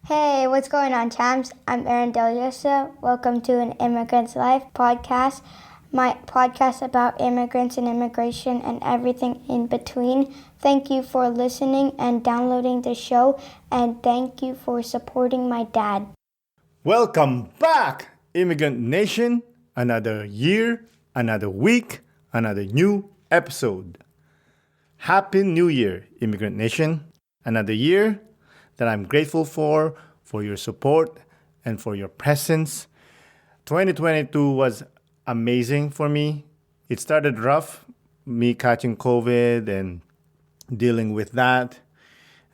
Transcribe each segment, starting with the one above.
Hey, what's going on, champs? I'm Aaron Deliosa. Welcome to an Immigrant's Life podcast, my podcast about immigrants and immigration and everything in between. Thank you for listening and downloading the show, and thank you for supporting my dad. Welcome back, Immigrant Nation. Another year, another week, another new episode. Happy New Year, Immigrant Nation. Another year that I'm grateful for your support and for your presence. 2022 was amazing for me. It started rough, me catching COVID and dealing with that,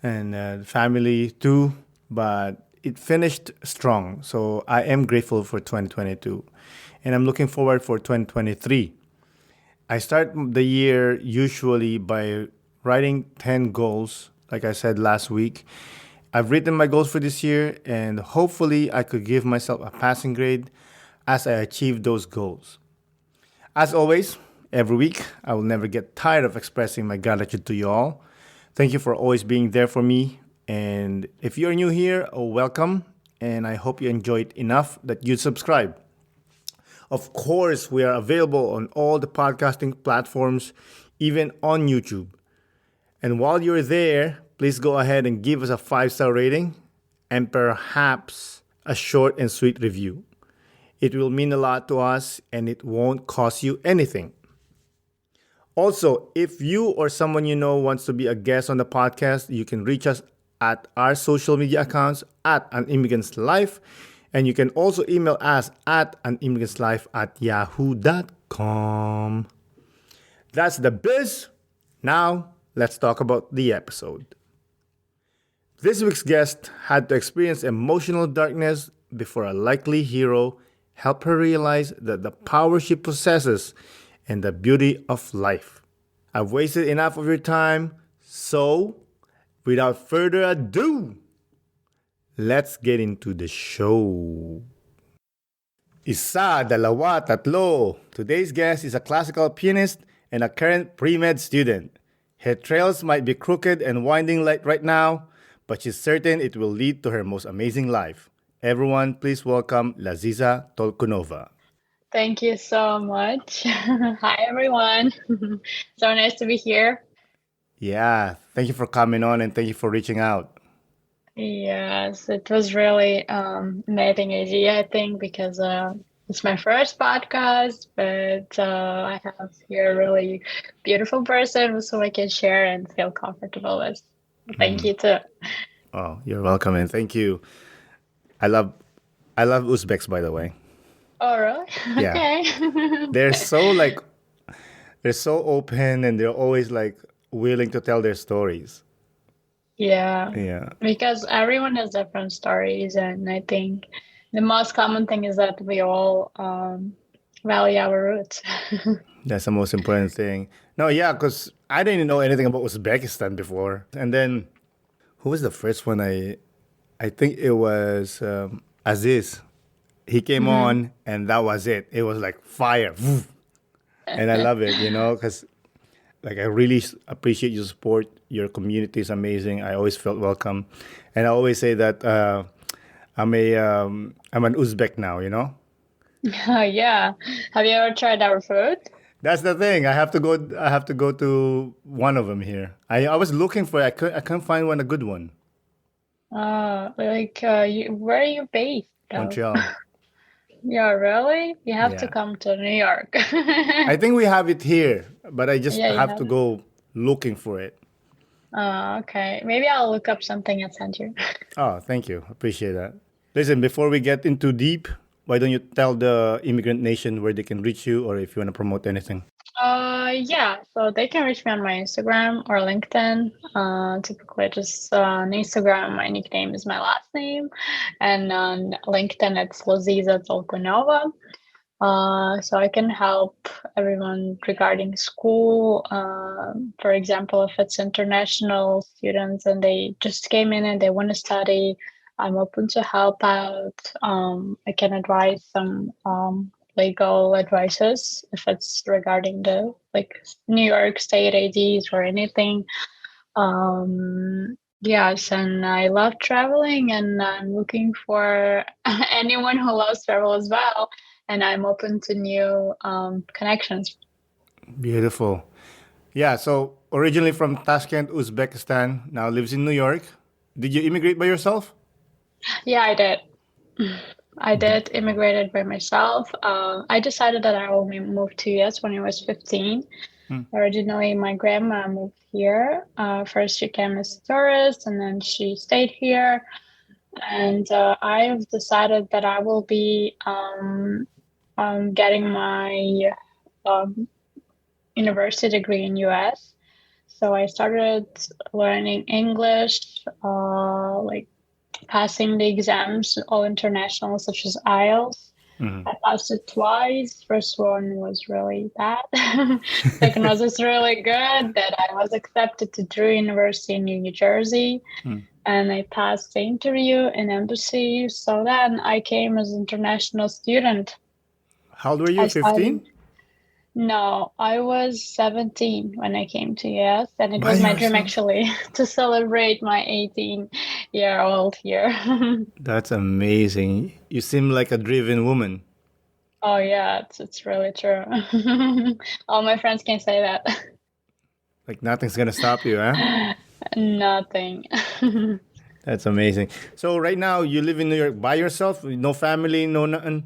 and family too, but it finished strong. So I am grateful for 2022, and I'm looking forward for 2023. I start the year usually by writing 10 goals, like I said last week. I've written my goals for this year, and hopefully I could give myself a passing grade as I achieve those goals. As always, every week, I will never get tired of expressing my gratitude to you all. Thank you for always being there for me. And if you're new here, welcome. And I hope you enjoyed enough that you subscribe. Of course, we are available on all the podcasting platforms, even on YouTube. And while you're there, please go ahead and give us a 5-star rating and perhaps a short and sweet review. It will mean a lot to us and it won't cost you anything. Also, if you or someone you know wants to be a guest on the podcast, you can reach us at our social media accounts at An Immigrant's Life. And you can also email us at animmigrant'slife@yahoo.com. That's the biz. Now, let's talk about the episode. This week's guest had to experience emotional darkness before a likely hero helped her realize that the power she possesses and the beauty of life. I've wasted enough of your time, so without further ado, let's get into the show. Isa, dalawa, tatlo. Today's guest is a classical pianist and a current pre-med student. Her trails might be crooked and winding right now, but she's certain it will lead to her most amazing life. Everyone, please welcome Laziza Tolkunova. Thank you so much. Hi, everyone. So nice to be here. Yeah, thank you for coming on and thank you for reaching out. Yes, it was really amazing idea, I think, because it's my first podcast, but I have here a really beautiful person so I can share and feel comfortable with. Thank you too. Oh, you're welcome and thank you. I love Uzbeks, by the way. Oh, really? Yeah. Okay. They're so open and they're always like willing to tell their stories. Yeah, because everyone has different stories, and I think the most common thing is that we all value our roots. That's the most important thing. No, yeah, because I didn't know anything about Uzbekistan before. And then, who was the first one? I think it was Aziz. He came on, and that was it. It was like fire. And I love it, because like I really appreciate your support. Your community is amazing. I always felt welcome, and I always say that I'm an Uzbek now. Yeah. Have you ever tried our food? That's the thing. I have to go to one of them here. I was looking for it. I can't find a good one. Where are you based, though? Montreal. Yeah, really? You have to Yeah. come to New York. I think we have it here, but I just Yeah, you have to have. go looking for it. Okay. Maybe I'll look up something and send you. Oh, thank you. Appreciate that. Listen, before we get into deep, why don't you tell the Immigrant Nation where they can reach you or if you want to promote anything? Yeah, so they can reach me on my Instagram or LinkedIn. Typically just on Instagram, my nickname is my last name, and on LinkedIn, it's Laziza Tolkunova. So I can help everyone regarding school. For example, if it's international students and they just came in and they want to study, I'm open to help out. I can advise some legal advices if it's regarding the New York State IDs or anything. Yes, and I love traveling, and I'm looking for anyone who loves travel as well. And I'm open to new connections. Beautiful. Yeah, so originally from Tashkent, Uzbekistan, now lives in New York. Did you immigrate by yourself? Yeah, I did. I did immigrated by myself. I decided that I will move to US when I was 15. Hmm. Originally, my grandma moved here. First, she came as a tourist, and then she stayed here. And I have decided that I will be getting my um, university degree in US. So I started learning English, like passing the exams, all international, such as IELTS. Mhm. I passed it twice. First one was really bad. Second was just really good. That I was accepted to Drew University in New Jersey, Hmm. and I passed the interview in embassy. So then I came as an international student. How old were you? I studied. 15? No, I was 17 when I came to US, and it By was my dream yourself? actually to celebrate my 18-year-old here. That's amazing. You seem like a driven woman. Oh yeah, it's really true. All my friends can say that. Like nothing's gonna stop you, huh? Nothing. That's amazing. So right now you live in New York by yourself, with no family, no nothing.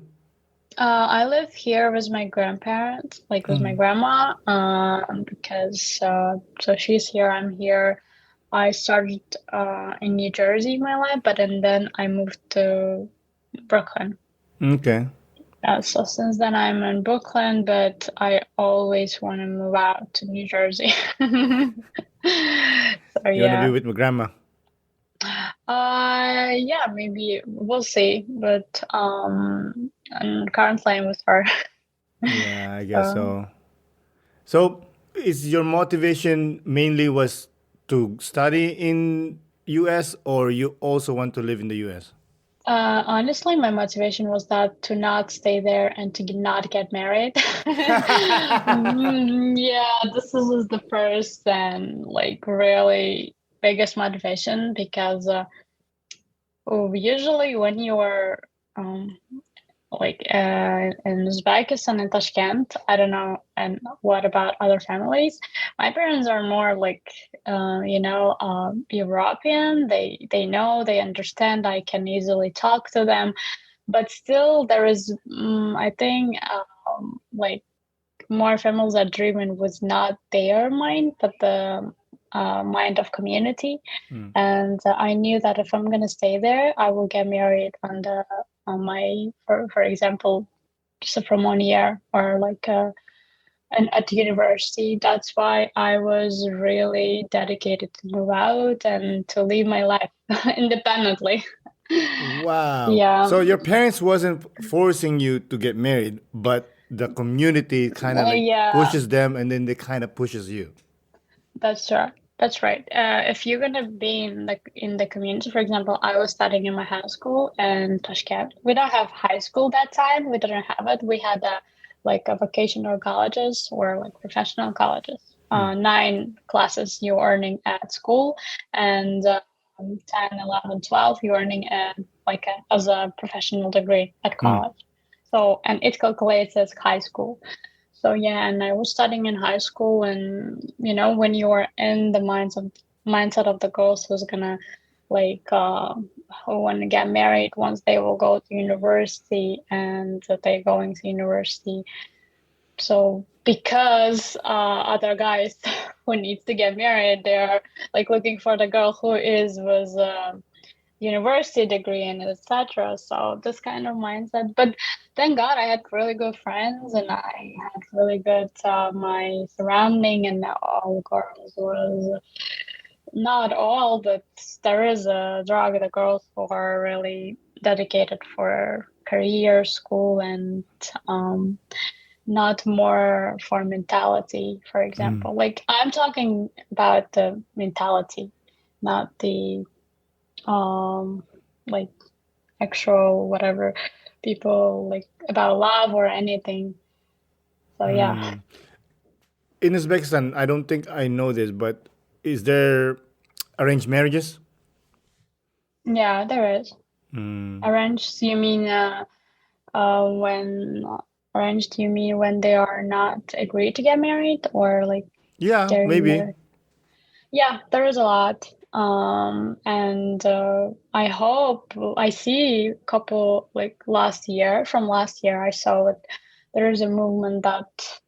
I live here with my grandparents, like with my Mm. grandma, because so she's here, I'm here. I started in New Jersey my life, but and then I moved to Brooklyn. Okay. So since then I'm in Brooklyn, but I always want to move out to New Jersey. So You wanna be yeah. with my grandma? Yeah, maybe we'll see. But and currently I'm with her. Yeah, I guess So so. So is your motivation mainly was to study in US or you also want to live in the US? honestly, my motivation was that to not stay there and to not get married. Yeah, this was the first and like really biggest motivation because usually when you are um, like in Uzbekistan and Tashkent. I don't know. And what about other families? My parents are more like European. They know, they understand. I can easily talk to them, but still there is I think like more families are driven with not their mind, but the mind of community. Mm. And I knew that if I'm gonna stay there, I will get married on my for example, just from 1 year or like and at university. That's why I was really dedicated to move out and to live my life independently. Wow. Yeah, So your parents wasn't forcing you to get married, but the community kind of like yeah. pushes them and then they kind of pushes you. That's right. That's right. If you're gonna be in the community, for example, I was studying in my high school in Tashkent. We don't have high school that time. We didn't have it. We had like a vocational colleges or like professional colleges. Hmm. 9 classes you're earning at school, and 10, 11, 12 you're earning as a professional degree at Hmm. college. So and it calculates as high school. So yeah, and I was studying in high school, and when you are in the mindset of the girls who's gonna like who want to get married once they will go to university, and that they're going to university. So because other guys who needs to get married, they're like looking for the girl who is was university degree and etc. So this kind of mindset. But thank God I had really good friends and I had really good my surrounding, and all girls was not all, but there is a drug the girls who are really dedicated for career, school, and um, not more for mentality. For Hmm. example, like I'm talking about the mentality, not the um like actual whatever people like about love or anything. So yeah. Hmm. In Uzbekistan, I don't think I know this, but is there arranged marriages? Yeah, there is. Mm. Arranged, you mean when arranged, you mean when they are not agreed to get married or like Yeah, getting maybe. married? Yeah, there is a lot. And I hope I see a couple like last year, I saw it. There is a movement that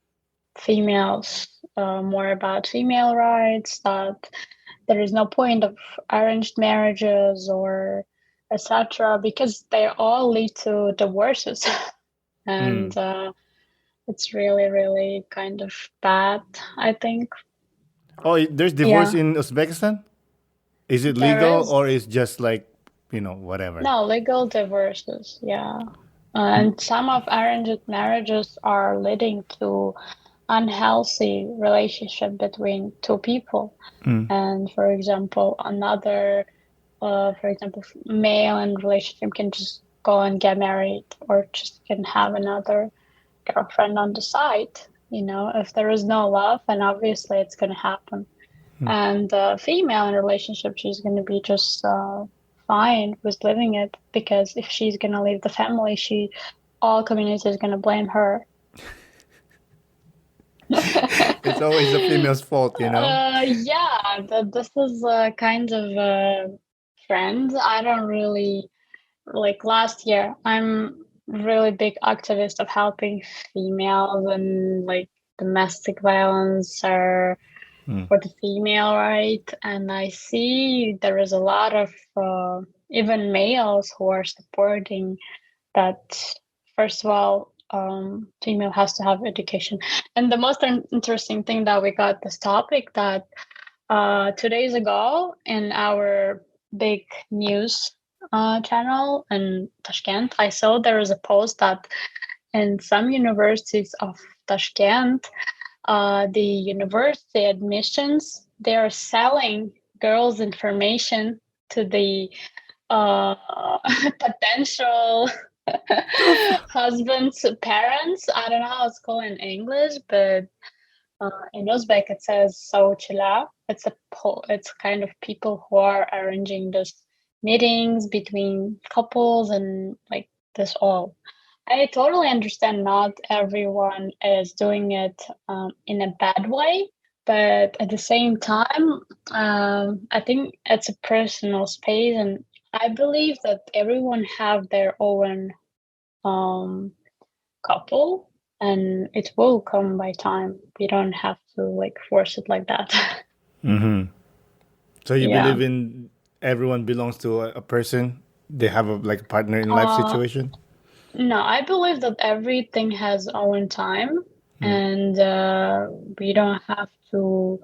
females, more about female rights, that there is no point of arranged marriages or etc. because they all lead to divorces. Mm. And it's really, really kind of bad, I think. Oh, there's divorce Yeah, in Uzbekistan? Is it there legal is. or is just like, whatever? No, legal divorces, yeah. Mm. And some of arranged marriages are leading to unhealthy relationship between two people. Mm. And for example, male in relationship can just go and get married or just can have another girlfriend on the side. If there is no love, and obviously it's going to happen. And female in a relationship, she's going to be just fine with living it because if she's going to leave the family, all community is going to blame her. It's always the female's fault, Yeah, this is a kind of a trend. I don't really like last year. I'm really big activist of helping females and like domestic violence or Mm. for the female right, and I see there is a lot of even males who are supporting that. First of all, female has to have education, and the most interesting thing that we got this topic that 2 days ago in our big news channel in Tashkent, I saw there is a post that in some universities of Tashkent, the university admissions, they are selling girls' information to the uh, potential husband's parents. I don't know how it's called in English, but in Uzbek it says Sauchila. It's kind of people who are arranging this meetings between couples and like this all. I totally understand not everyone is doing it in a bad way, but at the same time, I think it's a personal space, and I believe that everyone have their own um, couple, and it will come by time. We don't have to like force it like that. Mm-hmm. So you Yeah. believe in everyone belongs to a person? They have a like partner in life Uh, situation? no, I believe that everything has own time, Mm. and we don't have to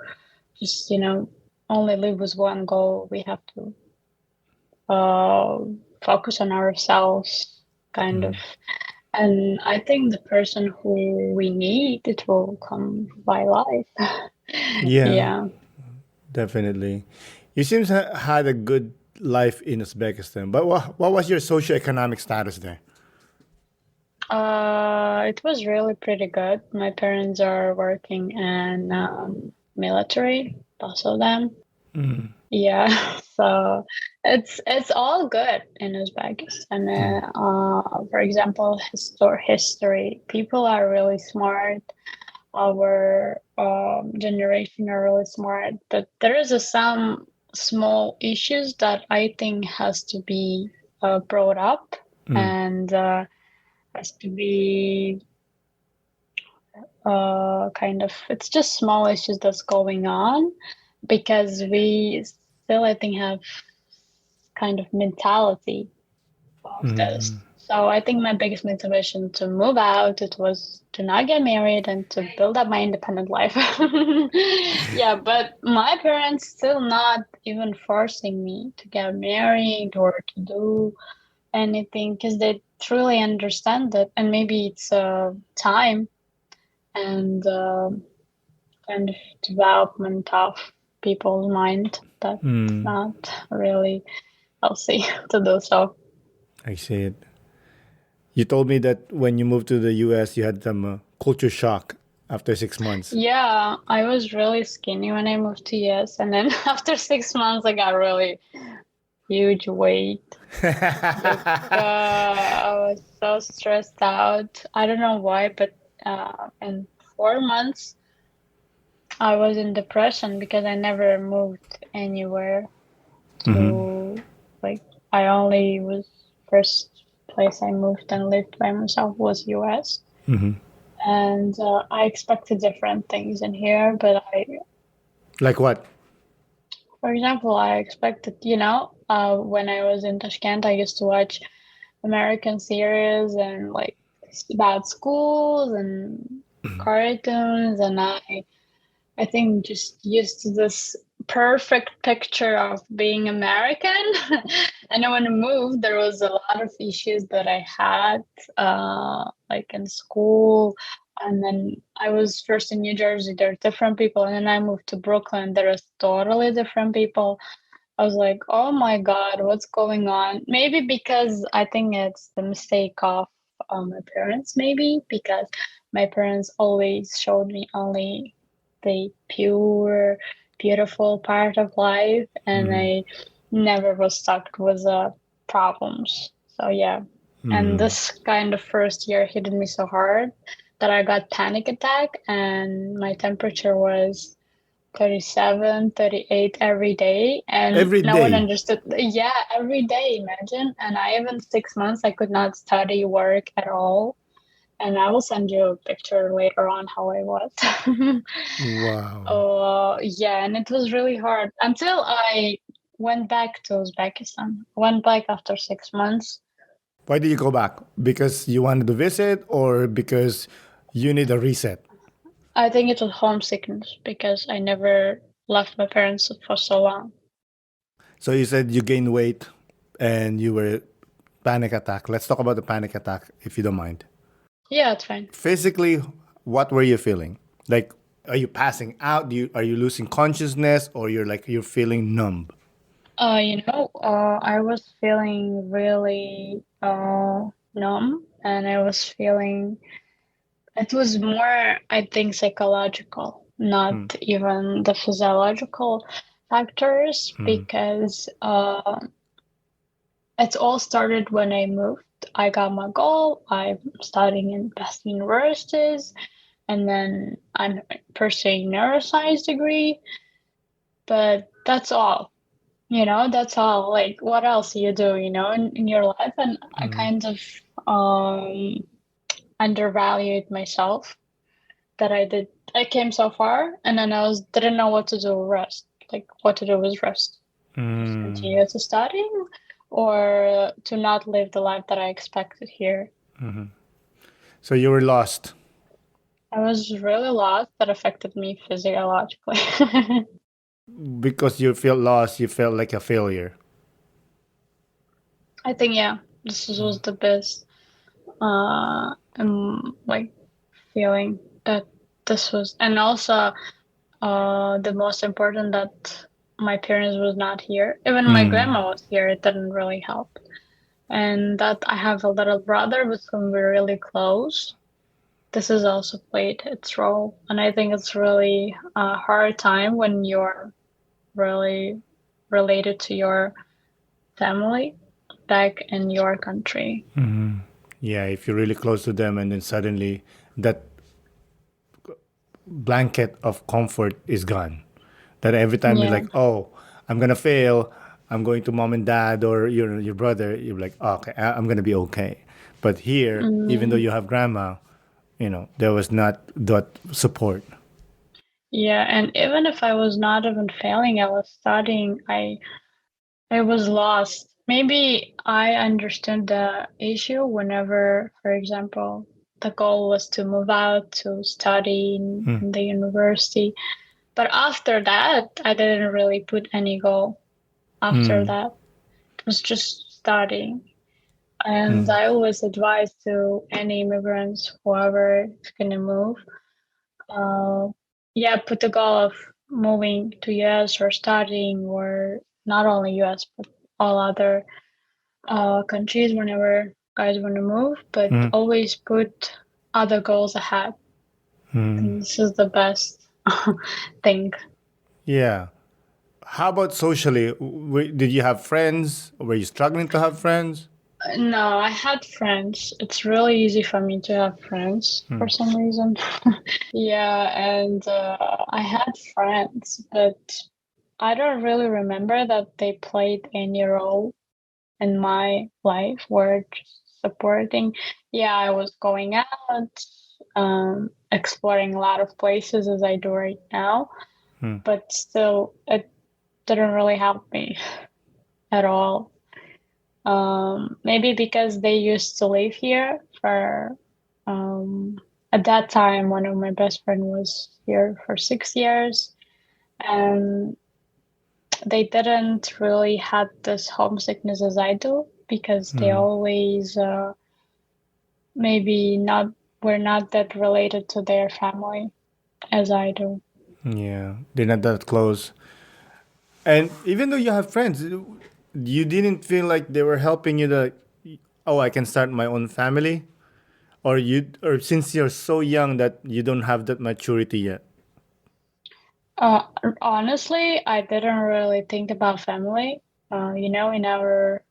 just only live with one goal. We have to uh, focus on ourselves, kind of. Mm. And I think the person who we need, it will come by life. Yeah, Yeah. definitely. You seems had a good life in Uzbekistan, but what was your socioeconomic status there? It was really pretty good. My parents are working in military, both of them. Mm. Yeah, so it's all good in Uzbekistan. Mm. For example, history. People are really smart. Our generation are really smart, but there is some small issues that I think has to be brought up Mm. and has to be kind of. It's just small issues that's going on because we still, I think, have kind of mentality of this. Mm. So I think my biggest motivation to move out it was to not get married and to build up my independent life. Yeah, but my parents still not even forcing me to get married or to do anything because they truly understand that, and maybe it's time and kind of development of people's mind that's Mm. not really healthy to do so. I see it. You told me that when you moved to the US, you had some culture shock after 6 months. Yeah, I was really skinny when I moved to US, and then after 6 months, I got really huge weight. I was so stressed out. I don't know why, but in 4 months, I was in depression because I never moved anywhere to, like, I only was first place I moved and lived by myself was US. And I expected different things in here, but Like what? for example, I expected, when I was in Tashkent, I used to watch American series and like about schools and cartoons, and I think just used to this perfect picture of being American. And then when I moved, there was a lot of issues that I had, like in school. And then I was first in New Jersey, there are different people. And then I moved to Brooklyn, there is totally different people. I was like, oh my God, what's going on? Maybe because I think it's the mistake of my parents, maybe because my parents always showed me only the pure, beautiful part of life, and I never was stuck with problems. So, yeah. And this kind of first year hit me so hard that I got panic attack, and my temperature was 37, 38 every day, and Every no one day. understood. Yeah, every day, imagine. And I even 6 months I could not study, work at all. And I will send you a picture later on how I was. Wow. Oh, yeah, and it was really hard until I went back to Uzbekistan. Went back after 6 months. Why did you go back? Because you wanted to visit or because you need a reset? I think it was homesickness because I never left my parents for so long. So you said you gained weight and you were panic attack. Let's talk about the panic attack if you don't mind. Yeah, it's fine. Physically, what were you feeling? Like, are you passing out? Are you losing consciousness, or you're feeling numb? I was feeling really numb, and I was feeling it was more, I think, psychological, not even the physiological factors, because it all started when I moved. I got my goal. I'm studying in best universities, and then I'm pursuing neuroscience degree. But that's all. That's all. Like, what else do you do, in your life? And I kind of undervalued myself that I came so far, and then didn't know what to do with rest. Like, what to do with rest. Just continue to study or to not live the life that I expected here. So you were lost. I was really lost. That affected me physiologically. Because you felt lost, you felt like a failure. I think, yeah, this was the best like feeling that this was, and also the most important, that my parents was not here. Even my grandma was here, it didn't really help. And that I have a little brother with whom we're really close. This has also played its role. And I think it's really a hard time when you're really related to your family back in your country. Yeah, if you're really close to them and then suddenly that blanket of comfort is gone. That every time you're Yeah. like, oh, I'm gonna fail, I'm going to mom and dad or your brother, you're like, oh, okay, I'm gonna be okay. But here, even though you have grandma, there was not that support. Yeah, and even if I was not even failing, I was studying, I was lost. Maybe I understood the issue whenever, for example, the goal was to move out to study in the university. But after that, I didn't really put any goal after that. It was just studying. And I always advise to any immigrants, whoever is going to move, put the goal of moving to US or studying, or not only US, but all other countries whenever guys want to move, but always put other goals ahead. And this is the best thing. Yeah. How about socially? Did you have friends? Were you struggling to have friends? No, I had friends. It's really easy for me to have friends for some reason. Yeah, and I had friends, but I don't really remember that they played any role in my life or just supporting. Yeah, I was going out, exploring a lot of places as I do right now, but still, it didn't really help me at all. Maybe because they used to live here for, at that time, one of my best friend was here for 6 years, and they didn't really had this homesickness as I do because they always maybe not were not that related to their family as I do. Yeah, they're not that close. And even though you have friends, you didn't feel like they were helping you to, oh, I can start my own family? Or since you're so young that you don't have that maturity yet? Uh, Honestly, I didn't really think about family. In our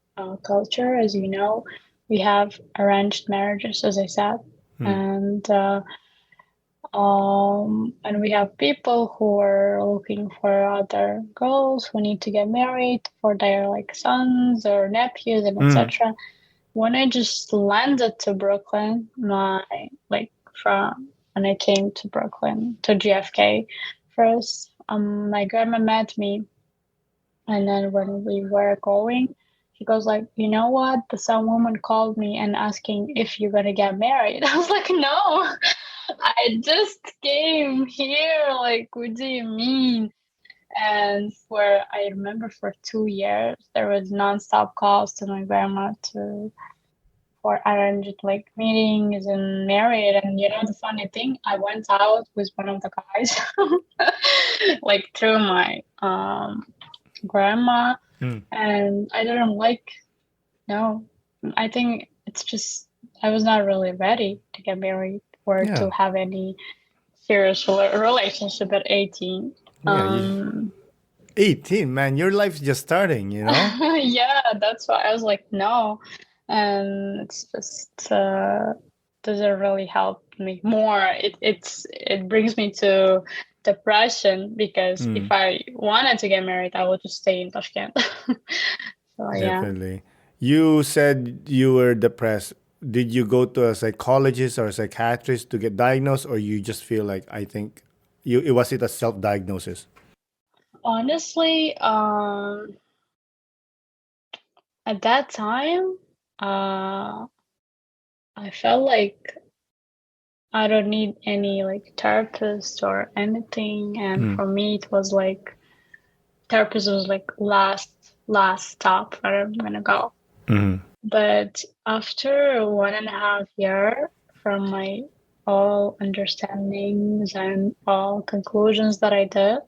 culture, as you know, we have arranged marriages, as I said, and we have people who are looking for other girls who need to get married for their like sons or nephews and etc. When I just landed to Brooklyn, from when I came to Brooklyn to GFK first, my grandma met me, and then when we were going, she goes like, you know what? Some woman called me and asking if you're gonna get married. I was like, no, I just came here. Like, what do you mean? And I remember for 2 years, there was nonstop calls to my grandma for arranged like meetings and married. And the funny thing, I went out with one of the guys, like through my grandma, and I didn't like. No, I think it's just I was not really ready to get married or Yeah. to have any serious relationship at 18. Yeah. 18, man, your life's just starting, you know? Yeah, that's why I was like, no. And it's just doesn't really help me more. It brings me to depression because if I wanted to get married, I would just stay in Tashkent. So yeah. Definitely. You said you were depressed. Did you go to a psychologist or a psychiatrist to get diagnosed, or you just feel like, I think it was it a self-diagnosis? Honestly, at that time, I felt like I don't need any like therapist or anything. And for me, it was like therapist was like last stop where I'm gonna go. But after 1.5 year from my all understandings and all conclusions that I did,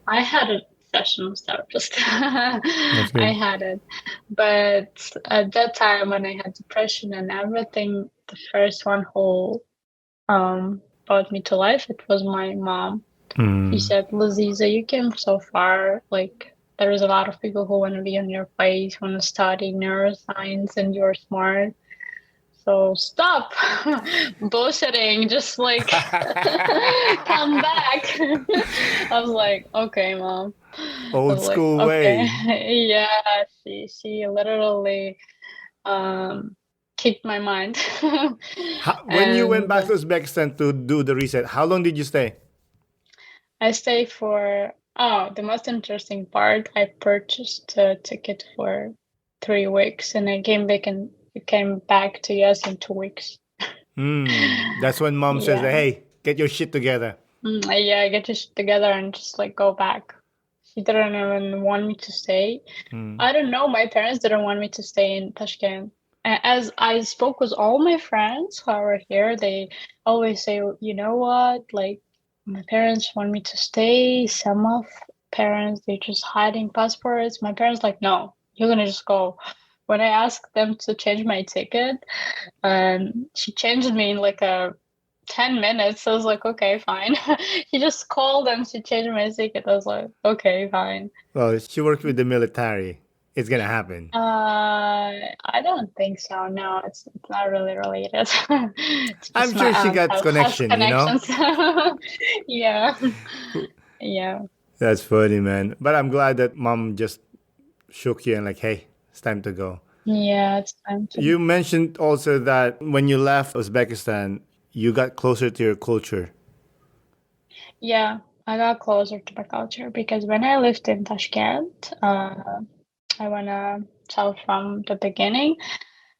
I had a session with therapist. That's I good. had it. But at that time when I had depression and everything, the first one who brought me to life, it was my mom. She said, Laziza, you came so far. Like, there is a lot of people who want to be in your place, want to study neuroscience, and you're smart. So stop bullshitting. Just like come back. I was like, okay, mom. I Old was like, school okay, way. yeah. She literally kicked my mind, When you went and back to Uzbekistan to do the reset, how long did you stay? I stayed for, the most interesting part, I purchased a ticket for 3 weeks and I came back to US in 2 weeks. That's when mom says that, Yeah. hey, get your shit together. Yeah, I get this together and just like go back. She didn't even want me to stay. I don't know, my parents didn't want me to stay in Tashkent. As I spoke with all my friends who are here, they always say, you know what, like my parents want me to stay. Some of parents, they're just hiding passports. My parents like, no, you're gonna just go. When I asked them to change my ticket, she changed me in like a 10 minutes. I was like, okay, fine. He just called and she changed my ticket. I was like, okay, fine. Well, she worked with the military. It's gonna happen. I don't think so. No, it's not really related. It's I'm just my sure she aunt got has connection, you know? connections. Yeah. Yeah. That's funny, man. But I'm glad that mom just shook you and like, hey, it's time to go. Yeah, it's time to. You mentioned also that when you left Uzbekistan, you got closer to your culture. Yeah, I got closer to my culture because when I lived in Tashkent, I wanna tell from the beginning.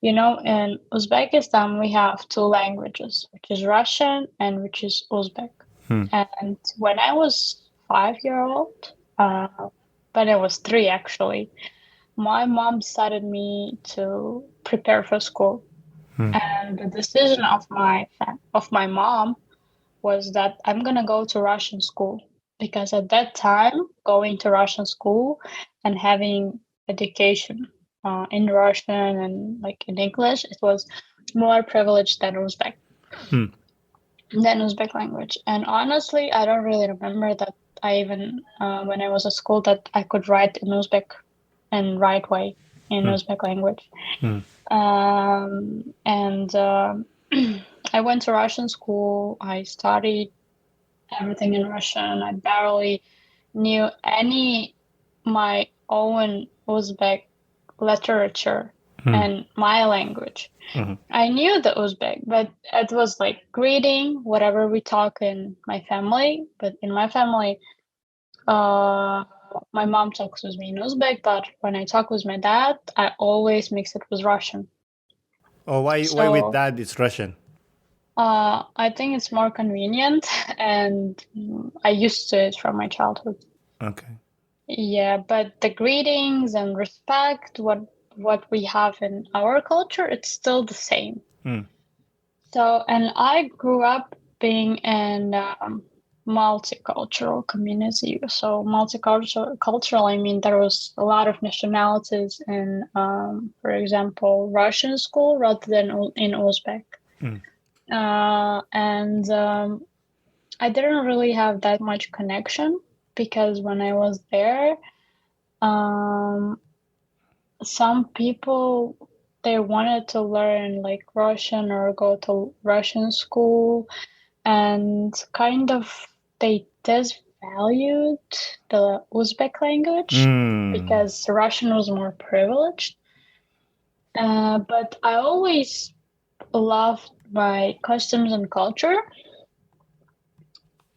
You know, in Uzbekistan, we have two languages, which is Russian and which is Uzbek. Hmm. And when I was 5 year old, but I was three actually, my mom decided me to prepare for school. And the decision of my mom was that I'm gonna go to Russian school because at that time, going to Russian school and having education in Russian and like in English, it was more privileged Hmm. than Uzbek language. And honestly, I don't really remember that I even when I was at school that I could write in Uzbek and right way in Uzbek language. Hmm. And I went to Russian school. I studied everything in Russian. I barely knew any my own Uzbek literature and my language. I knew the Uzbek, but it was like greeting, whatever we talk in my family. But in my family, my mom talks with me in Uzbek, but when I talk with my dad, I always mix it with Russian. Oh, why with So that it's Russian? I think it's more convenient, and I used to it from my childhood. Okay. Yeah, but the greetings and respect, what we have in our culture, it's still the same. Hmm. So, and I grew up being in multicultural community. So cultural, I mean, there was a lot of nationalities in, for example, Russian school rather than in Uzbek. And I didn't really have that much connection because when I was there, um, some people they wanted to learn like Russian or go to Russian school, and kind of they disvalued the Uzbek language Hmm. because Russian was more privileged. But I always loved my customs and culture,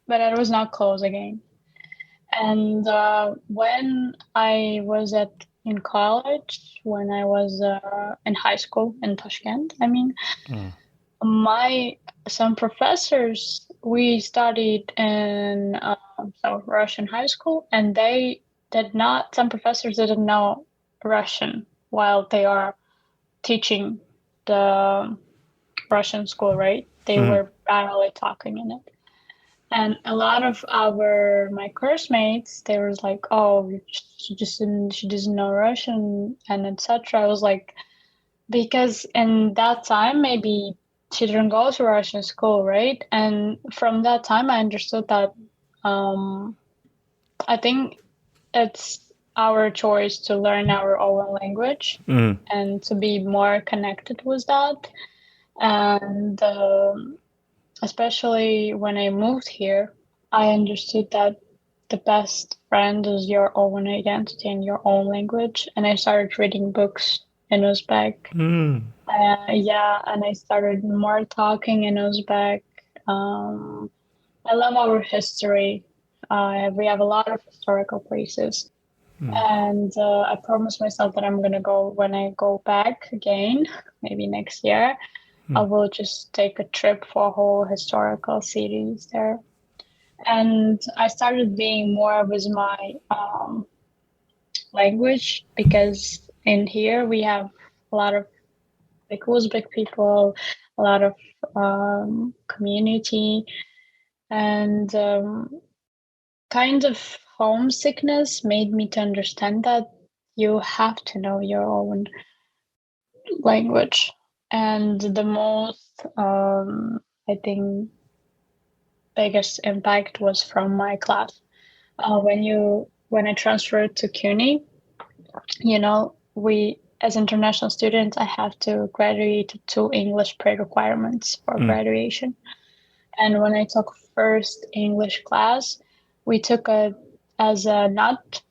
but I was not close again. And when I was in college, when I was in high school in Tashkent, I mean, my some professors we studied in Russian high school, and they did not. Some professors didn't know Russian while they are teaching the Russian school, right? They were barely talking in it. And a lot of my course mates, they was like, "Oh, she doesn't know Russian," and etc. I was like, because in that time, maybe she didn't go to Russian school, right? And from that time, I understood that I think it's our choice to learn our own language and to be more connected with that. And especially when I moved here, I understood that the best friend is your own identity and your own language. And I started reading books in Uzbek. Yeah, and I started more talking in Uzbek. I love our history. We have a lot of historical places. And I promised myself that I'm gonna go when I go back again, maybe next year. I will just take a trip for whole historical cities there. And I started being more with my language because in here we have a lot of like Uzbek people, a lot of community, and kind of homesickness made me to understand that you have to know your own language. And the most I think biggest impact was from my class. When I transferred to CUNY, we as international students, I have to graduate two English pre-requirements for graduation. And when I took first English class, we took it as a not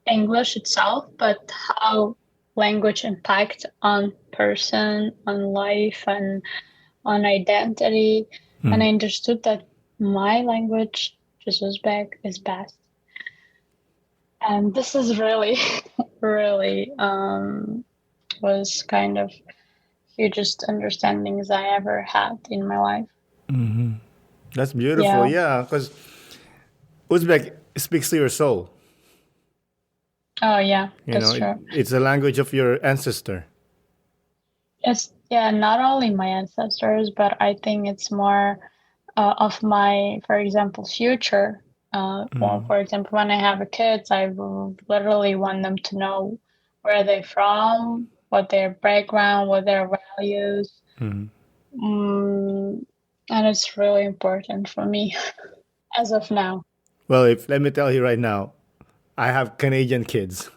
English itself, but how language impact on person, on life, and on identity. And I understood that my language, which is Uzbek, is best. And this is really, really was kind of hugest understandings I ever had in my life. That's beautiful. Yeah. Yeah, because Uzbek speaks to your soul. Oh, yeah, You that's know, true. it's the language of your ancestor. It's, yeah, not only my ancestors, but I think it's more of my, for example, future. Well, for example, when I have a kids, I will literally want them to know where they're from, what their background, what their values. Mm, and it's really important for me as of now. Well, if let me tell you right now, I have Canadian kids.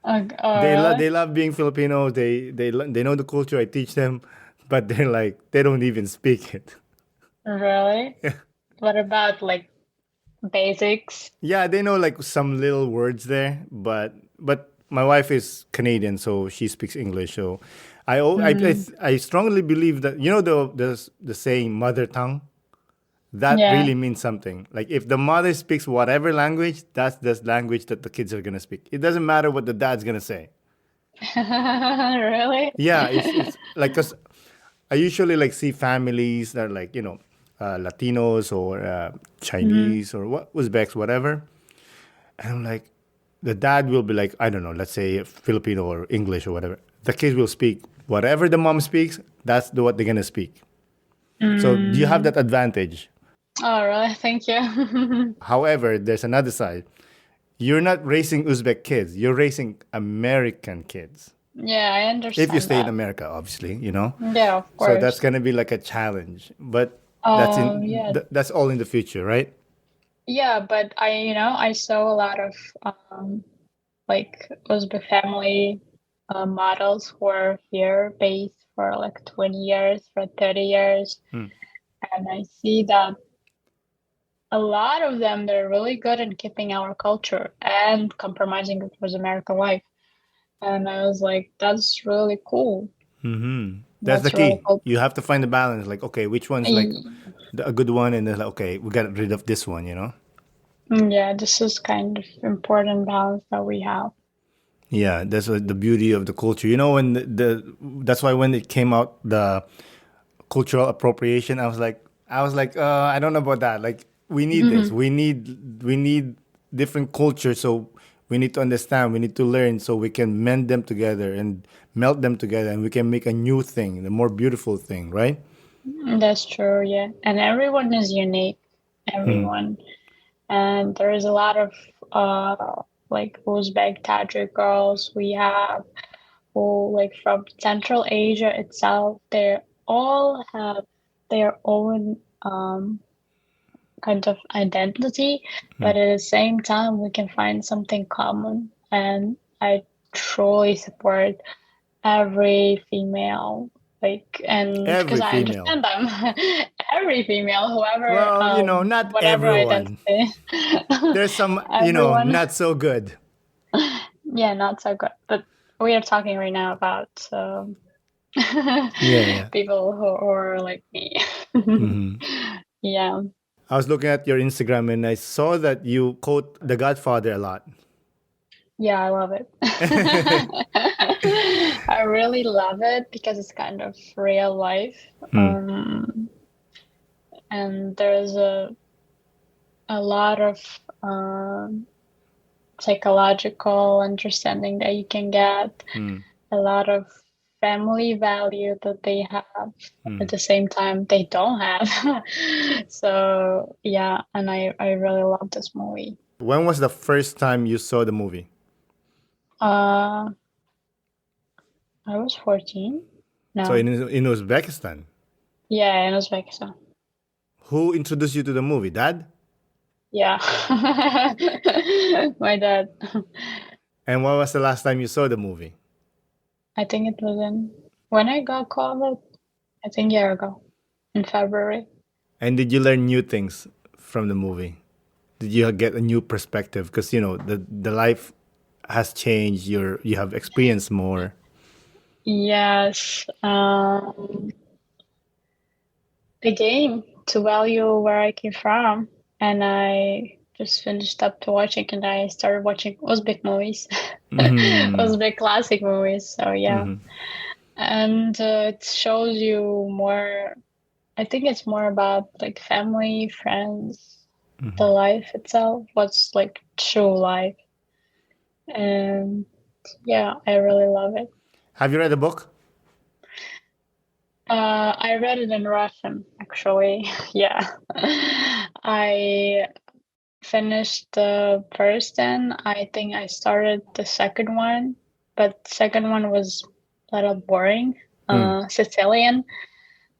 Oh, They really? love being Filipinos. They know the culture. I teach them, but they're like they don't even speak it. Really? What about like basics? Yeah, they know like some little words there, but my wife is Canadian, so she speaks English. So I strongly believe that the saying mother tongue, that Yeah. really means something. Like if the mother speaks whatever language, that's the language that the kids are gonna speak. It doesn't matter what the dad's gonna say. Really? Yeah, it's like because I usually like see families that are like Latinos or Chinese or what Uzbeks, whatever. And I'm like, the dad will be like, I don't know, let's say Filipino or English or whatever. The kids will speak whatever the mom speaks. That's what they're gonna speak. So do you have that advantage? Oh, really? Thank you. However, there's another side. You're not raising Uzbek kids. You're raising American kids. Yeah, I If you understand stay in that. America, obviously. Yeah, of So that's course. gonna be like a challenge. But Oh, yeah. that's all in the future, right? Yeah, but I saw a lot of like Uzbek family models who are here based for like 20 years, for 30 years. And I see that a lot of them, they're really good in keeping our culture and compromising it with American life. And I was like, that's really cool. That's the That's really key. cool. You have to find the balance. Like, okay, which one's like a good one, and then like, okay, we got rid of this one. Yeah, this is kind of important balance that we have. Yeah, that's the beauty of the culture. When that's why when it came out the cultural appropriation, I was like, I don't know about that. Like, we need this. We need different cultures, so we need to understand. We need to learn, so we can mend them together and melt them together, and we can make a new thing, the more beautiful thing, right? That's true, yeah. And everyone is unique, everyone. And there is a lot of like Uzbek Tajik girls we have who like from Central Asia itself. They all have their own kind of identity, but at the same time we can find something common. And I truly support every female, like, and because Every I female. understand them. Every female, whoever Well, not whatever everyone. identity. There's some, Everyone. not so good. Yeah, not so good, but we are talking right now about Yeah, yeah. people who are like me. Yeah. I was looking at your Instagram and I saw that you quote The Godfather a lot. Yeah, I love it. I really love it because it's kind of real life. And there's a lot of psychological understanding that you can get, a lot of family value that they have. At the same time, they don't have. So yeah, and I really love this movie. When was the first time you saw the movie? I was 14. So No. in Uzbekistan. Yeah, in Uzbekistan. Who introduced you to the movie? Dad? Yeah. My dad. And when was the last time you saw the movie? I think it was when I got COVID, I think a year ago in February. And did you learn new things from the movie? Did you get a new perspective? Because the life has changed. You have experienced more. Yes. I came to value where I came from, and I just finished up to watching, and I started watching Uzbek movies, Uzbek classic movies. So yeah, and it shows you more. I think it's more about like family, friends, the life itself, what's like true life. And yeah, I really love it. Have you read the book? I read it in Russian, actually. Yeah. I finished the first and I think I started the second one, but second one was a little boring. Sicilian.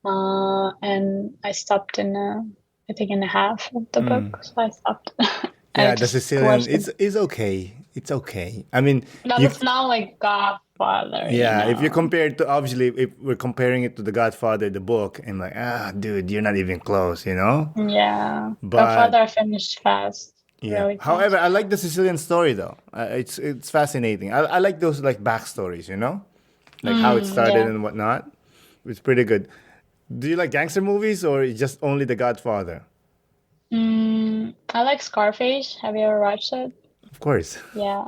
And I stopped I think in a half of the book, so I stopped. I Yeah, the just Sicilian. watched it. It's okay. It's okay. I mean, But it's not like Godfather, yeah. If you compare it to, obviously, if we're comparing it to The Godfather, the book, and like, dude, you're not even close. Yeah. But Godfather I finished fast, yeah. really However, fast. I like the Sicilian story though. It's fascinating. I like those like backstories. Like how it started Yeah. and whatnot. It's pretty good. Do you like gangster movies or just only The Godfather? I like Scarface. Have you ever watched it? Of course. Yeah.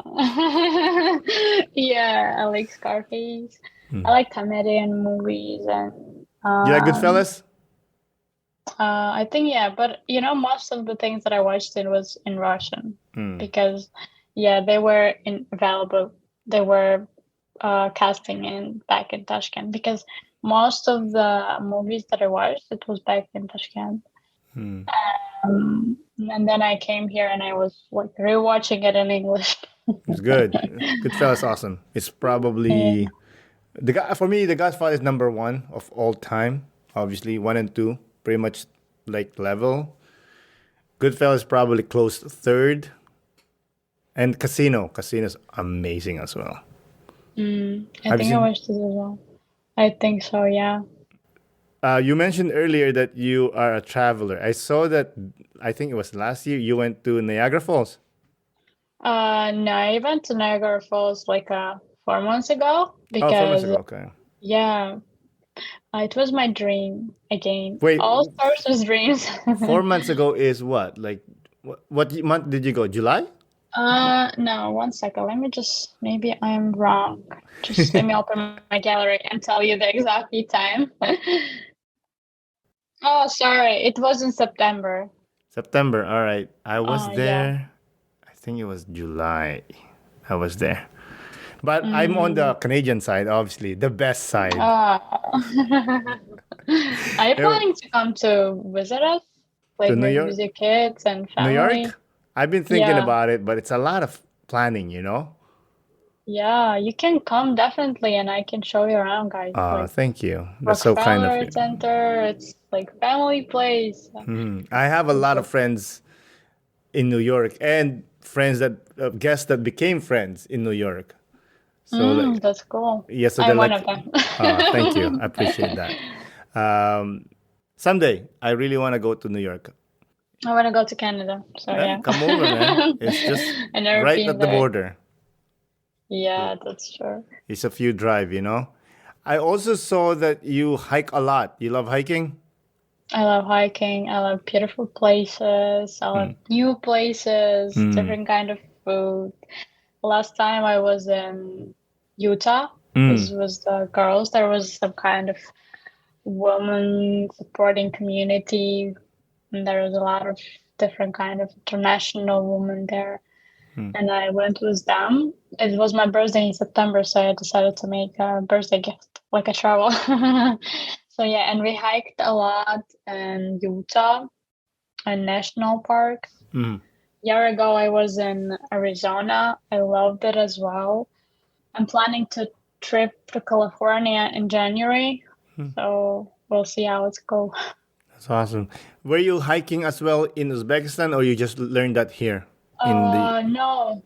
Yeah, I like Scarface. I like comedian movies and You like Goodfellas? I think yeah, but most of the things that I watched it was in Russian because yeah, they were available. They were casting back in Tashkent because most of the movies that I watched it was back in Tashkent. And then I came here and I was like rewatching it in English. It's good. Goodfellas, awesome. It's probably for me. The Godfather is number one of all time. Obviously, one and two pretty much like level. Goodfellas probably close third, and Casino's amazing as well. I Have you think I seen? watched it as well. I think so, yeah. You mentioned earlier that you are a traveler. I saw that. I think it was last year you went to Niagara Falls. No, I went to Niagara Falls like 4 months ago Oh, 4 months because ago. Okay. yeah, it was my dream again. Wait, All stars was dreams. 4 months ago is what? Like, what month did you go? July? No, 1 second. Let me just, maybe I'm wrong. Just let me open my gallery and tell you the exact time. Oh, sorry. It was in September. September. All right. I was Yeah. there. I think it was July. I was there. But I'm on the Canadian side, obviously, the best side. Are you Yeah, planning to come to visit us? to Like New maybe York. with your kids and New family? York? I've been thinking Yeah. about it, but it's a lot of planning. Yeah, you can come definitely and I can show you around, guys. Like Thank you. That's so kind of Rockefeller you. Center, it's like family place. I have a lot of So, friends in New York and friends that guests that became friends in New York. So like, that's cool. yeah, so they're I'm one like, of them. thank you. I appreciate that. Someday, I really want to go to New York. I want to go to Canada. So yeah. Come over, man. It's just I never right been at the there. border. Yeah, that's true. It's a few drive. I also saw that you hike a lot. You love hiking? I love hiking. I love beautiful places. I love new places, different kind of food. Last time I was in Utah. This was the girls. There was some kind of woman supporting community, and there was a lot of different kind of international women there. And I went with them. It was my birthday in September, so I decided to make a birthday gift, like a travel. So yeah, and we hiked a lot in Utah and national parks. Year ago, I was in Arizona. I loved it as well. I'm planning to trip to California in January, so we'll see how it's go. That's awesome. Were you hiking as well in Uzbekistan, or you just learned that here in the? No,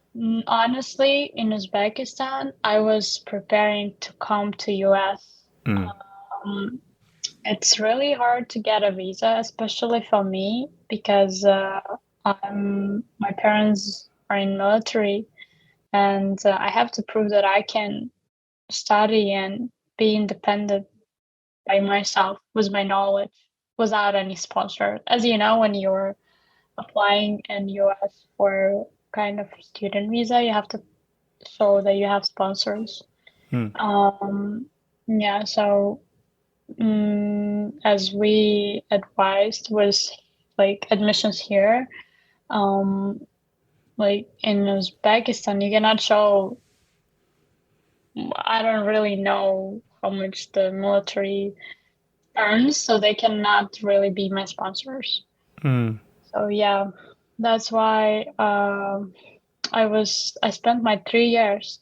honestly, in Uzbekistan, I was preparing to come to US. Mm, Um, it's really hard to get a visa, especially for me, because my parents are in military, and I have to prove that I can study and be independent by myself with my knowledge without any sponsor. As you know, when you're applying in US for kind of student visa, you have to show that you have sponsors. mm, Um, yeah, so as we advised was like admissions here, um, like in Uzbekistan, you cannot show. I don't really know how much the military earns, so they cannot really be my sponsors. mm, So yeah, that's why I spent my 3 years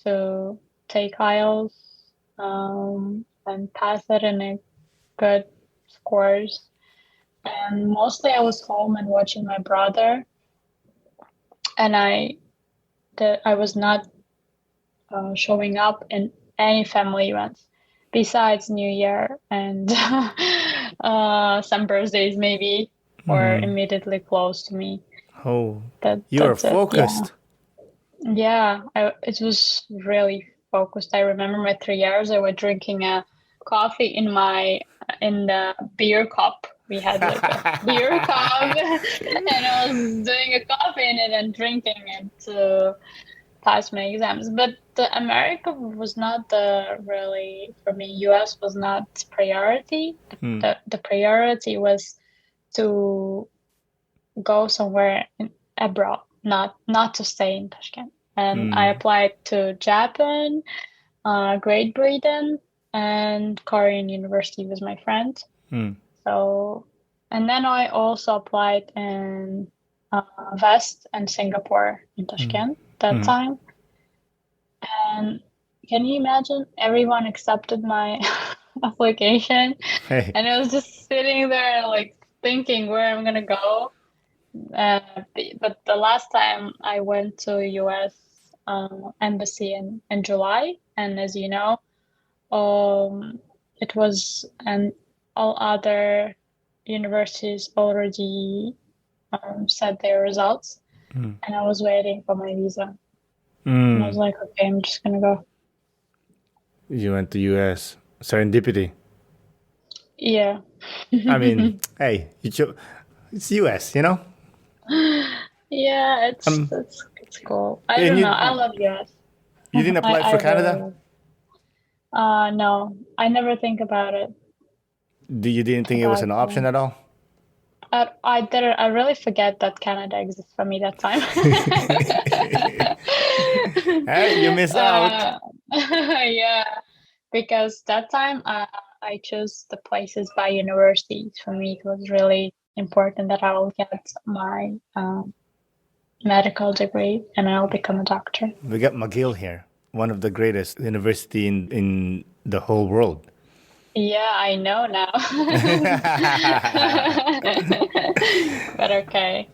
to take IELTS and pass it in a good scores. And mostly I was home and watching my brother, and I was not showing up in any family events besides New Year and some birthdays maybe, or mm. immediately close to me. Oh, That you are that's it. Yeah. focused. Yeah, it was really focused. I remember my 3 years. I was drinking a coffee in the beer cup. We had like a beer cup, and I was doing a coffee in it and drinking it to pass my exams. But the America was not the really for me. US was not priority. Mm, The priority was to go somewhere abroad, not to stay in Tashkent. And I mm, applied to Japan, Great Britain, and Korean University with my friend. mm, So, and then I also applied in West and Singapore in mm, Tashkent that mm. time. And can you imagine? Everyone accepted my application, Hey. and I was just sitting there like thinking where I'm gonna go. But the last time I went to US embassy in July, and as you know, it was and all other universities already said their results, Mm, and I was waiting for my visa, and I was mm. like, okay, I'm just gonna go. You went to US. Serendipity. Yeah. I mean, hey, it's US, you know? Yeah, Um, it's cool. I and don't know. I you love US. you didn't apply I for really Canada? love. No, I never think about it. You didn't think it was About an option at all? I didn't. I really forget that Canada exists for me that time. Hey, you miss out. Yeah, because that time I chose the places by universities. For me, it was really important that I will get my medical degree and I'll become a doctor. We got McGill here, one of the greatest university in the whole world. Yeah, I know now. But okay.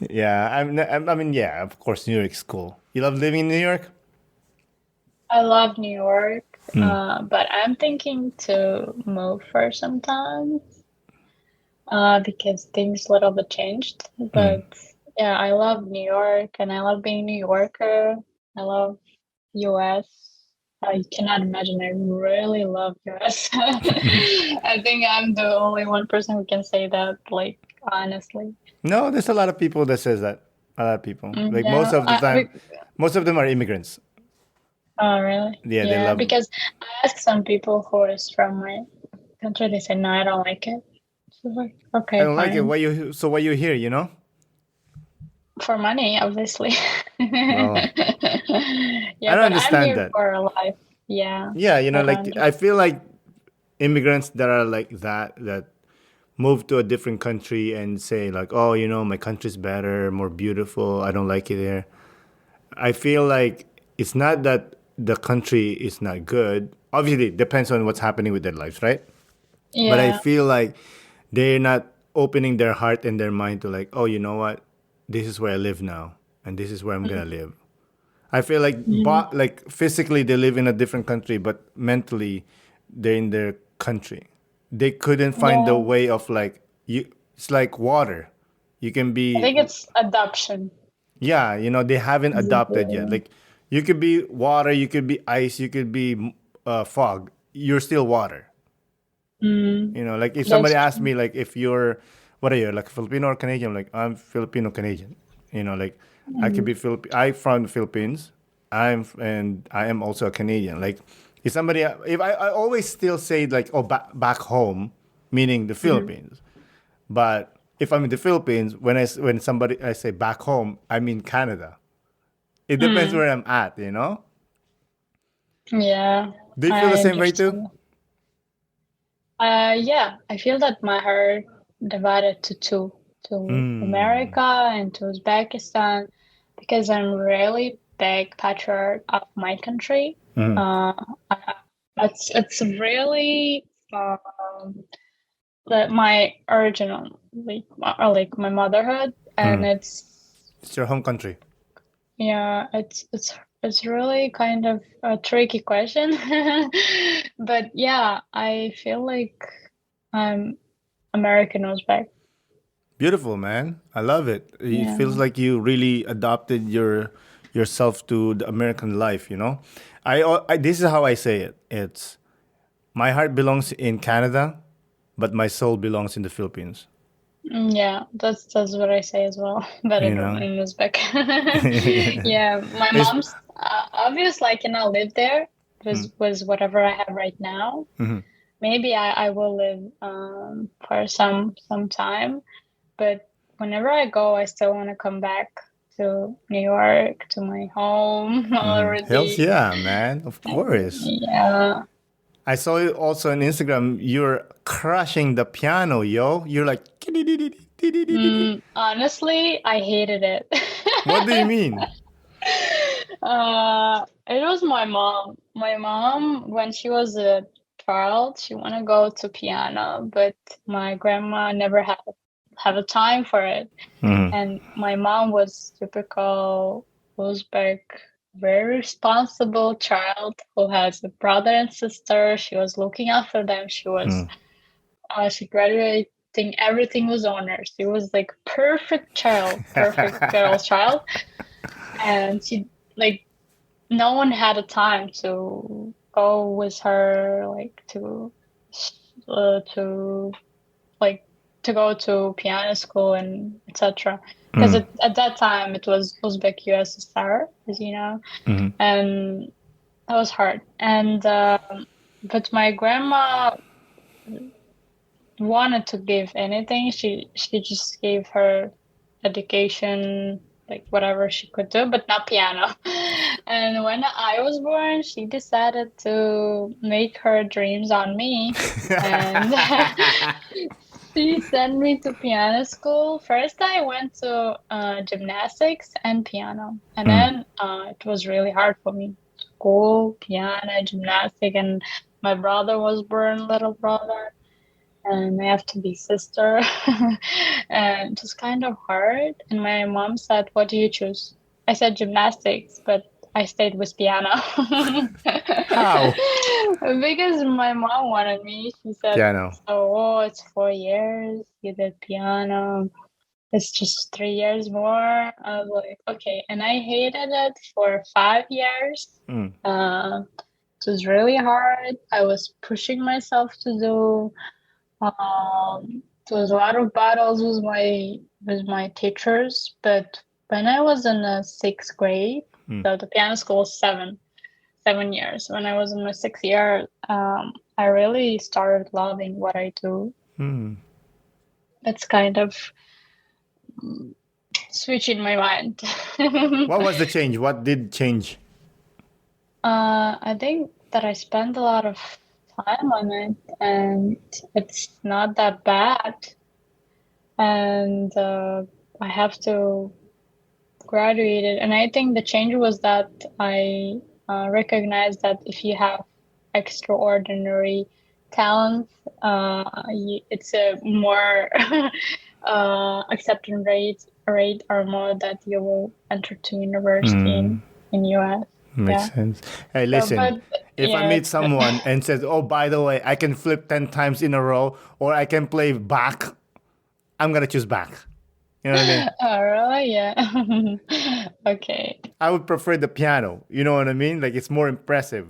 Yeah, I mean, yeah, of course, New York's cool. You love living in New York? I love New York, Hmm. but I'm thinking to move for some time because things a little bit changed. Hmm. But yeah, I love New York and I love being a New Yorker. I love US. I cannot imagine. I really love US. I think I'm the only one person who can say that, like, honestly. No, there's a lot of people that says that. A lot of people, like most Yeah. of the time, most of them are immigrants. Oh, really? Yeah, they Yeah, love. because I asked some people who is from my country, they said, no, I don't like it. So I was like, I okay, don't like it. fine. Why you here? You know? For money, obviously. Well, I Yeah, don't but I'm understand here that. for life. Yeah, Yeah, you know, I don't like I understand. feel like immigrants that are like that move to a different country and say like, oh, you know, my country's better, more beautiful. I don't like it here. I feel like it's not that the country is not good. Obviously, it depends on what's happening with their lives, right? But I Yeah. feel like They're not opening their heart and their mind to like, oh, you know what? This is where I live now, and this is where I'm gonna live. I feel like, Mhm. like physically they live in a different country, but mentally they're in their country. They couldn't find the Yeah, way of like you. It's like water. You can I be, think it's adoption. yeah. They haven't adopted yet. Yeah. Like you could be water, you could be ice, you could be fog. You're still water. Mm, Like if somebody that's asked true. me like if you're, what are you, like Filipino or Canadian? I'm like, I'm Filipino Canadian. Like I could Mm, be I from the Philippines. And I am also a Canadian. Like if somebody, if I always still say like, oh, back home, meaning the mhm, Philippines. But if I'm in the Philippines, when somebody I say back home, I mean Canada. It depends mm. where I'm at. Yeah, Do you feel the I same way too? understand. Yeah, I feel that my heart divided to two, to Mm. America and to Uzbekistan, because I'm really big patriot of my country. Mm. Uh, I- it's really my original, like my motherhood, and Mm. It's your home country. yeah, it's really kind of a tricky question, but yeah, I feel like I'm American Uzbek. Beautiful, man. I love it. It Yeah. feels like you really adopted yourself to the American life. I this is how I say it. It's my heart belongs in Canada, but my soul belongs in the Philippines. Yeah, that's what I say as well, but You know, in Uzbek. Yeah, my it's mom's obviously I cannot live there mm, was whatever I have right now. mhm. Maybe I will live for some time, but whenever I go, I still want to come back to New York, to my home Hells already. yeah, man. Of course. Yeah. I saw you also on Instagram. You're crushing the piano, yo. You're like, Honestly, I hated it. what do you mean? It was my mom. My mom, when she was a child, she wanted to go to piano, but my grandma never had have a time for it. Mhm. And my mom was typical Uzbek, very responsible child who has a brother and sister. She was looking after them. She graduating. Everything was on her. She was like perfect child, perfect girl child, and she like no one had a time to go with her, like to like to go to piano school and etc. Because Mm, at that time it was Uzbek USSR, as you know, mhm. and that was hard. And but my grandma wanted to give anything. She just gave her education, like whatever she could do, but not piano. And when I was born, she decided to make her dreams on me. And she sent me to piano school. First, I went to gymnastics and piano, and Mm, then it was really hard for me. School, piano, gymnastic, and my brother was born, little brother, and I have to be sister, and it was kind of hard. And my mom said, "What do you choose?" I said gymnastics, but I stayed with piano how? because my mom wanted me. She said, Piano. "So, oh, it's 4 years. You did piano. It's just 3 years more." I was like, "Okay," and I hated it for 5 years. Mm, Uh, it was really hard. I was pushing myself to do. There was a lot of battles with my teachers, but when I was in the sixth grade, mm, so the piano school was 7 years. When I was in my sixth year, I really started loving what I do. mm. It's kind of switch in my mind. What was the change? What did change? I think that I spent a lot of time on it, and it's not that bad. And I have to graduated, and I think the change was that I recognized that if you have extraordinary talent, it's a more acceptance rate are more that you will enter to university in US. Makes Yeah. sense. Hey, So, listen. but If I yeah, meet it's good. someone and says, "Oh, by the way, I can flip 10 times in a row, or I can play back," I'm gonna choose back. You know what I mean? Oh, really? Yeah. Okay. I would prefer the piano. You know what I mean? Like it's more impressive.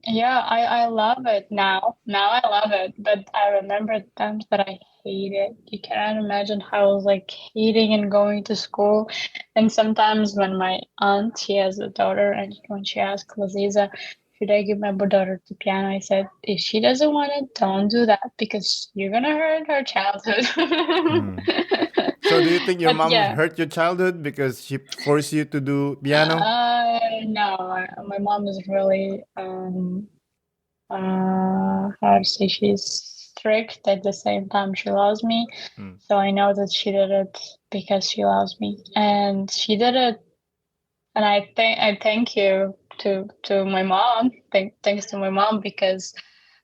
Yeah, I love it now. Now I love it, but I remember times that I hated. You cannot imagine how I was like hating and going to school. And sometimes when my aunt, she has a daughter, and when she asked Laziza, should I give my daughter to piano? I said, if she doesn't want it, don't do that because you're gonna hurt her childhood. So, do you think your But mom yeah, hurt your childhood because she forced you to do piano? no, my mom is really how to say, she's strict at the same time she loves me. So I know that she did it because she loves me, and she did it. And I thank you to my mom. Thanks to my mom because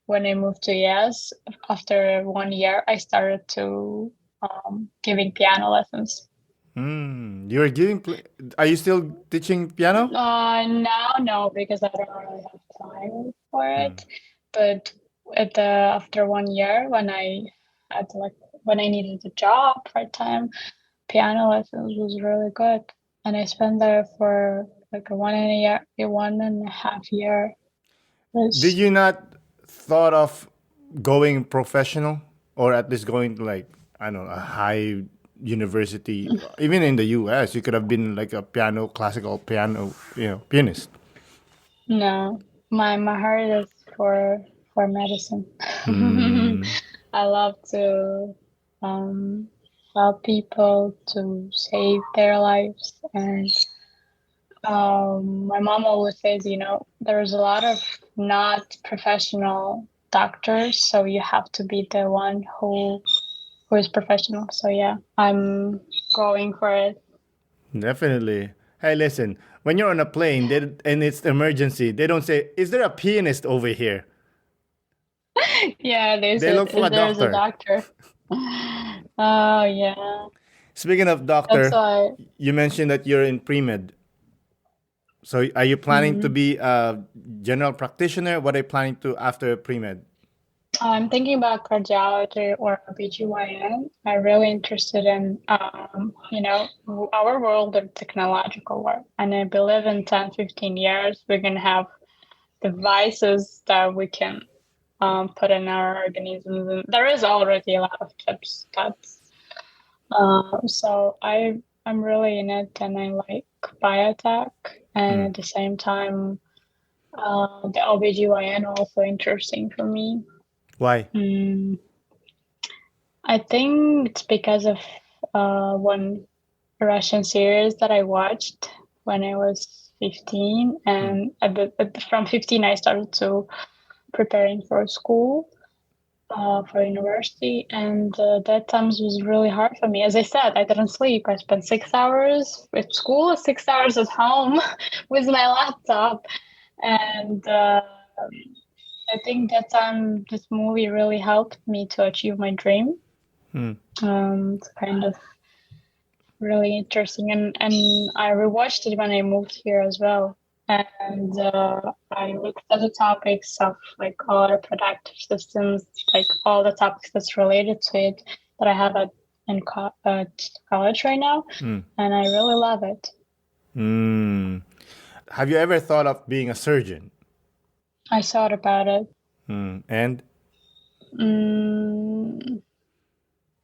when I moved to US after 1 year, I started to giving piano lessons. You're giving. Are you still teaching piano? Now no, because I don't really have time for it. But after 1 year, when I had like when I needed a job part time, piano lessons was really good, and I spent there for like a 1.5 year. Did Was you not thought of going professional, or at least going to like I don't know a high university? Even in the U.S., you could have been like a piano, classical piano, pianist. no, my heart is for medicine. I love to um, help people to save their lives. And my mom always says, there's a lot of not professional doctors, so you have to be the one who is professional. So yeah, I'm going for it. Definitely. Hey, listen. When you're on a plane and it's emergency, they don't say, "Is there a pianist over here?" Yeah, they They said, look for is a there's a doctor. doctor? Oh yeah, Speaking of that's doctor, why. you mentioned that you're in pre-med. So are you planning to Mhm. be a general practitioner? What are you planning to after pre-med? I'm thinking about cardiology or OBGYN. I'm really interested in, our world of technological work. And I believe in 10, 15 years, we're going to have devices that we can put in our organisms. And there is already a lot of chips that's, I'm really in it, and I like biotech. And at the same time, the OBGYN also interesting for me. Why? Mm, I think it's because of one Russian series that I watched when I was 15, and from 15 I started to preparing for school, for university, and that times was really hard for me. As I said, I didn't sleep. I spent 6 hours at school, 6 hours at home with my laptop, and I think that time this movie really helped me to achieve my dream. It's kind of really interesting, and I rewatched it when I moved here as well. And I looked at the topics of like all reproductive systems, like all the topics that's related to it that I have at college right now, and I really love it. Mm. Have you ever thought of being a surgeon? I thought about it. And Mm,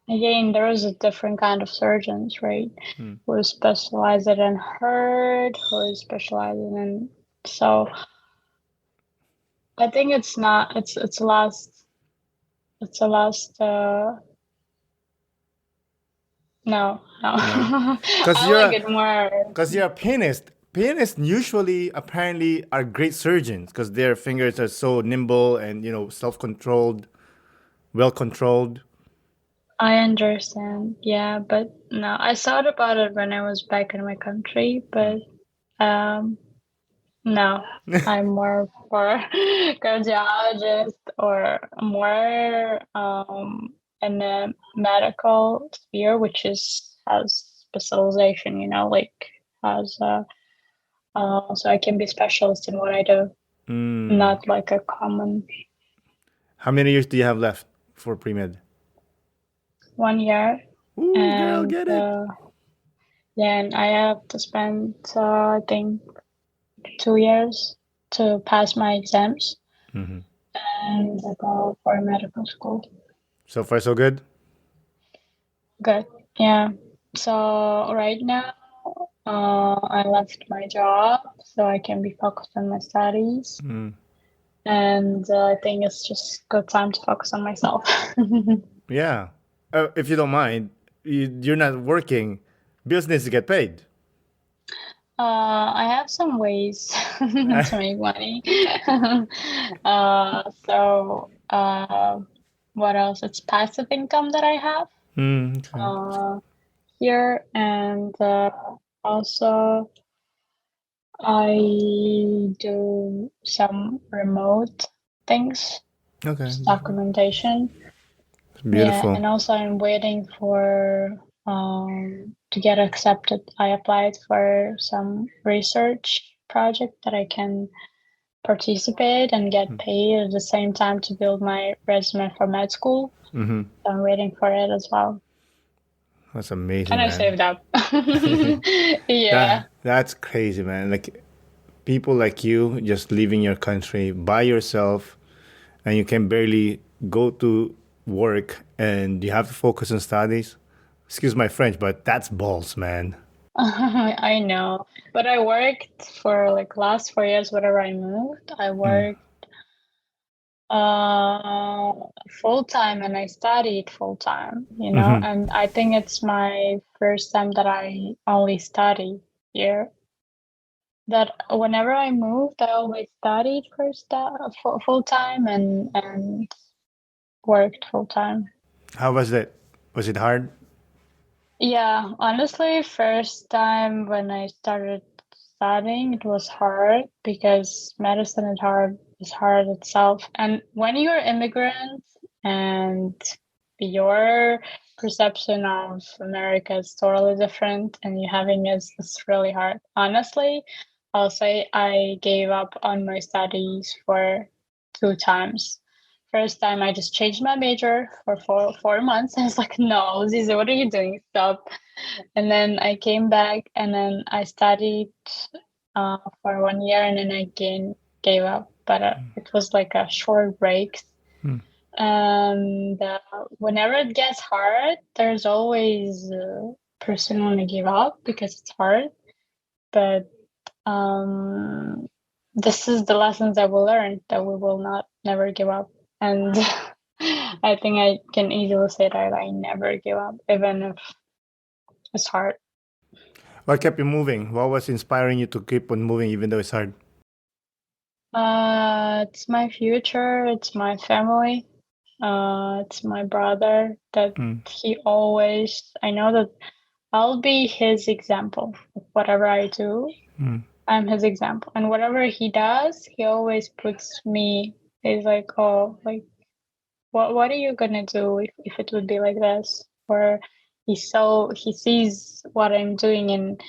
Again, there is a different kind of surgeons, right? Who is specialized in heart, who is specialized in so I think it's not it's a last no. no, I because like it more. you're a pianist. Pianists usually apparently are great surgeons because their fingers are so nimble and self-controlled, well controlled. I understand, yeah, but no, I thought about it when I was back in my country, but um No, I'm more for cardiologist or more in the medical sphere, which is has specialization. Like has so I can be specialist in what I do, not like a common How many years do you have left for pre-med? 1 year, Ooh, girl, and get it. yeah, and I have to spend I think 2 years to pass my exams and go for medical school. So far, so good? Good. Yeah. So right now, I left my job so I can be focused on my studies. And I think it's just good time to focus on myself. Yeah. If you don't mind, you're not working. Bills needs to get paid. I have some ways to make money. So what else? It's passive income that I have Okay. here, and also I do some remote things, Okay. just documentation. Yeah, Beautiful. and also I'm waiting for to get accepted. I applied for some research project that I can participate and get paid at the same time to build my resume for med school. So I'm waiting for it as well. That's And amazing, I man. saved up. Yeah. That's crazy, man. Like people like you just leaving your country by yourself, and you can barely go to work, and you have to focus on studies. Excuse my French, but that's balls, man. I know. But I worked for like last 4 years, whatever I moved, I worked uh full time and I studied full time, and I think it's my first time that I only study here. That whenever I moved, I always studied full time and worked full time. How was it? Was it hard? Yeah, honestly, first time when I started studying, it was hard because medicine is hard itself. And when you're immigrant and your perception of America is totally different and you having is really hard. Honestly, I'll say I gave up on my studies for 2 times. First time I just changed my major for 4 months. I was like, no, Ziza, what are you doing? Stop. And then I came back and then I studied for 1 year and then I again gave up. But it was like a short break. And whenever it gets hard, there's always a person want to give up because it's hard. But this is the lessons that we learn that we will not never give up. And I think I can easily say that I never give up, even if it's hard. What kept you moving? What was inspiring you to keep on moving even though it's hard? It's my future, it's my family, it's my brother that he always, I know that I'll be his example. Whatever I do, I'm his example. And whatever he does, he always puts me, he's like, oh, like, what are you gonna do if it would be like this? Or he sees what I'm doing and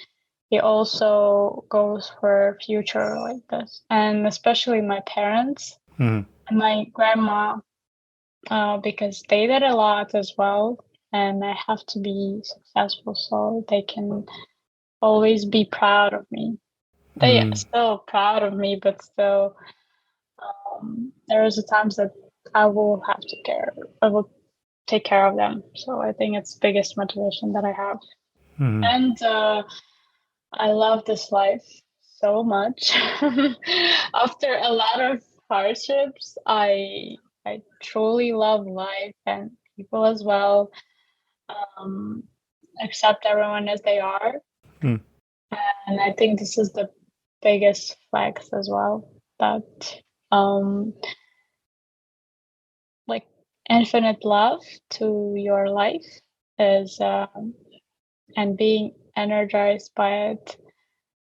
he also goes for a future like this. And especially my parents and my grandma, because they did a lot as well. And I have to be successful so they can always be proud of me. They are still proud of me, but still, there is a times that I will have to care. I will take care of them. So I think it's biggest motivation that I have. And I love this life so much. After a lot of hardships, I truly love life and people as well. Accept everyone as they are. And I think this is the biggest flex as well. That like infinite love to your life is and being energized by it.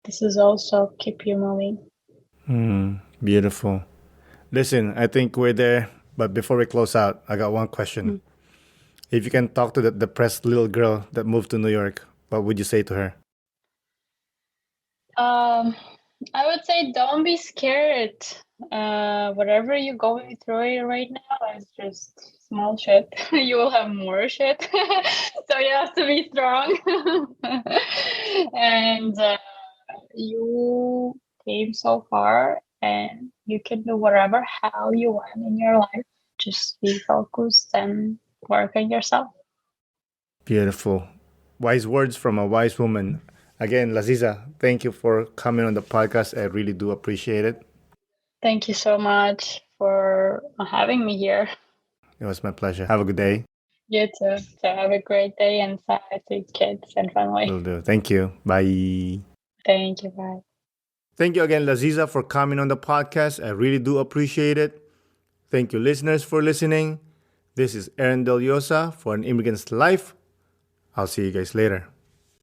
This is also keep you moving. Beautiful. Listen, I think we're there. But before we close out, I got one question. If you can talk to the depressed little girl that moved to New York, what would you say to her? I would say don't be scared. Whatever you're going through right now is just small shit. You will have more shit. So you have to be strong. And you came so far and you can do whatever hell you want in your life. Just be focused and work on yourself. Beautiful. Wise words from a wise woman. Again, Laziza, thank you for coming on the podcast. I really do appreciate it. Thank you so much for having me here. It was my pleasure. Have a good day. You too. So have a great day inside with kids and family. Will do. Thank you. Bye. Thank you. Bye. Thank you again, Laziza, for coming on the podcast. I really do appreciate it. Thank you, listeners, for listening. This is Aaron Del Llosa for An Immigrant's Life. I'll see you guys later.